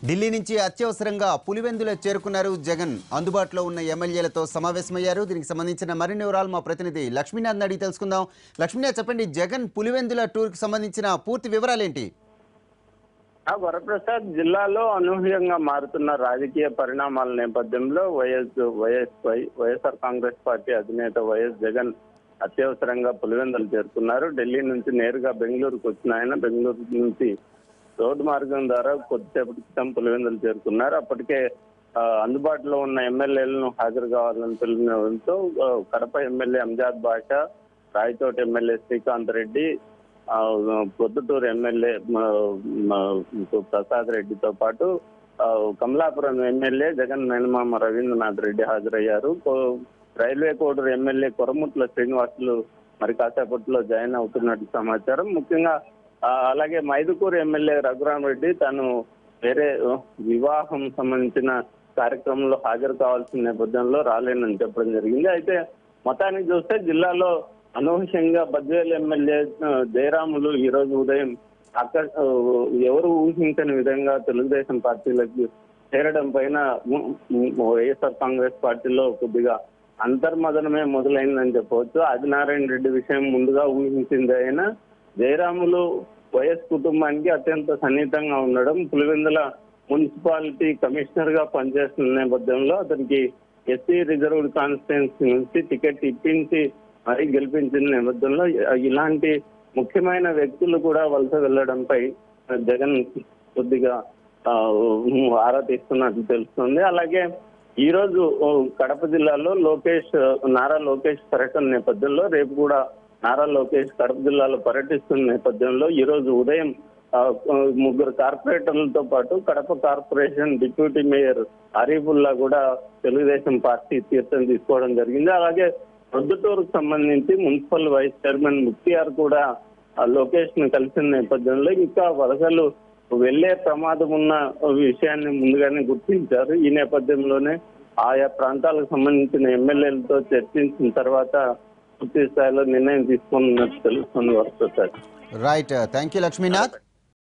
ఢిల్లీ నుంచి అత్యవసరంగా పులివెందుల చేరుకున్నారు జగన్. అందుబాటులో ఉన్న ఎమ్మెల్యేలతో సమావేశమయ్యారు. దీనికి సంబంధించిన మరిన్ని వివరాలు మా ప్రతినిధి లక్ష్మీనాథ్ అడిగి తెలుసుకుందాం. లక్ష్మీనాథ్, చెప్పండి, జగన్ పులివెందుల టూర్కి సంబంధించిన పూర్తి వివరాలేంటి? వరప్రసాద్, జిల్లాలో అనూహ్యంగా మారుతున్న రాజకీయ పరిణామాల నేపథ్యంలో వైఎస్ఆర్ కాంగ్రెస్ పార్టీ అధినేత వైఎస్ జగన్ అత్యవసరంగా పులివెందులు చేరుకున్నారు. ఢిల్లీ నుంచి నేరుగా బెంగళూరుకు వచ్చిన ఆయన బెంగళూరు నుంచి రోడ్డు మార్గం ద్వారా కొద్దిసేపటి క్రితం పులివెందులు చేరుకున్నారు. అప్పటికే అందుబాటులో ఉన్న ఎమ్మెల్యేలను హాజరు కావాలని తెలియడంతో కడప ఎమ్మెల్యే అంజాద్ బాషా, రాయచోటి ఎమ్మెల్యే శ్రీకాంత్ రెడ్డి, పొద్దుటూరు ఎమ్మెల్యే ప్రసాద్ రెడ్డితో పాటు కమలాపురం ఎమ్మెల్యే జగన్ మేనమామ రవీంద్రనాథ్ రెడ్డి హాజరయ్యారు. రైల్వే కోడూరు ఎమ్మెల్యే కొరముట్ల శ్రీనివాసులు మరి కాసేపట్లో జాయిన్ అవుతున్నట్టు సమాచారం. ముఖ్యంగా అలాగే మైదుకూరు ఎమ్మెల్యే రఘురామ్ రెడ్డి తను వేరే వివాహం సంబంధించిన కార్యక్రమంలో హాజరు కావాల్సిన నేపథ్యంలో రాలేనని చెప్పడం జరిగింది. అయితే మొత్తానికి చూస్తే జిల్లాలో అనూహ్యంగా బద్వేలు ఎమ్మెల్యే జయరాములు ఈ రోజు ఉదయం ఎవరు ఊహించని విధంగా తెలుగుదేశం పార్టీలకు చేరడం పైన వైఎస్ఆర్ కాంగ్రెస్ పార్టీలో కొద్దిగా అంతర్మదనమే మొదలైందని చెప్పవచ్చు. ఆదినారాయణ రెడ్డి విషయం ముందుగా ఊహించింది అయినా జయరాములు వైఎస్ కుటుంబానికి అత్యంత సన్నిహితంగా ఉండడం, పులివెందుల మున్సిపాలిటీ కమిషనర్ గా పనిచేస్తున్న నేపథ్యంలో అతనికి ఎస్సీ రిజర్వ్డ్ కాన్స్టిట్యున్సీ నుంచి టికెట్ ఇప్పించి మరీ గెలిపించిన నేపథ్యంలో ఇలాంటి ముఖ్యమైన వ్యక్తులు కూడా వలస వెళ్లడంపై జగన్ కొద్దిగా ఆరా తీస్తున్నట్లు తెలుస్తుంది. అలాగే ఈ రోజు కడప జిల్లాలో నారా లోకేష్ పర్యటన నేపథ్యంలో రేపు కూడా నారా లోకేష్ కడప జిల్లాలో పర్యటిస్తున్న నేపథ్యంలో ఈ రోజు ఉదయం 3 కార్పొరేటర్లతో పాటు Kadapa corporation deputy mayor Arifulla కూడా తెలుగుదేశం పార్టీ తీర్థం తీసుకోవడం జరిగింది. అలాగే ప్రొద్దుటూరుకు సంబంధించి మున్సిపల్ వైస్ చైర్మన్ ముక్తియార్ కూడా లోకేష్ ను కలిసిన నేపథ్యంలో ఇంకా వలసలు వెళ్లే ప్రమాదం ఉన్న విషయాన్ని ముందుగానే గుర్తించారు. ఈ నేపథ్యంలోనే ఆయా ప్రాంతాలకు సంబంధించిన ఎమ్మెల్యేలతో చర్చించిన తర్వాత పూర్తి స్థాయిలో నిర్ణయం తీసుకున్నట్టు తెలుస్తుంది. Varaprasad. Right, thank you Lakshminath.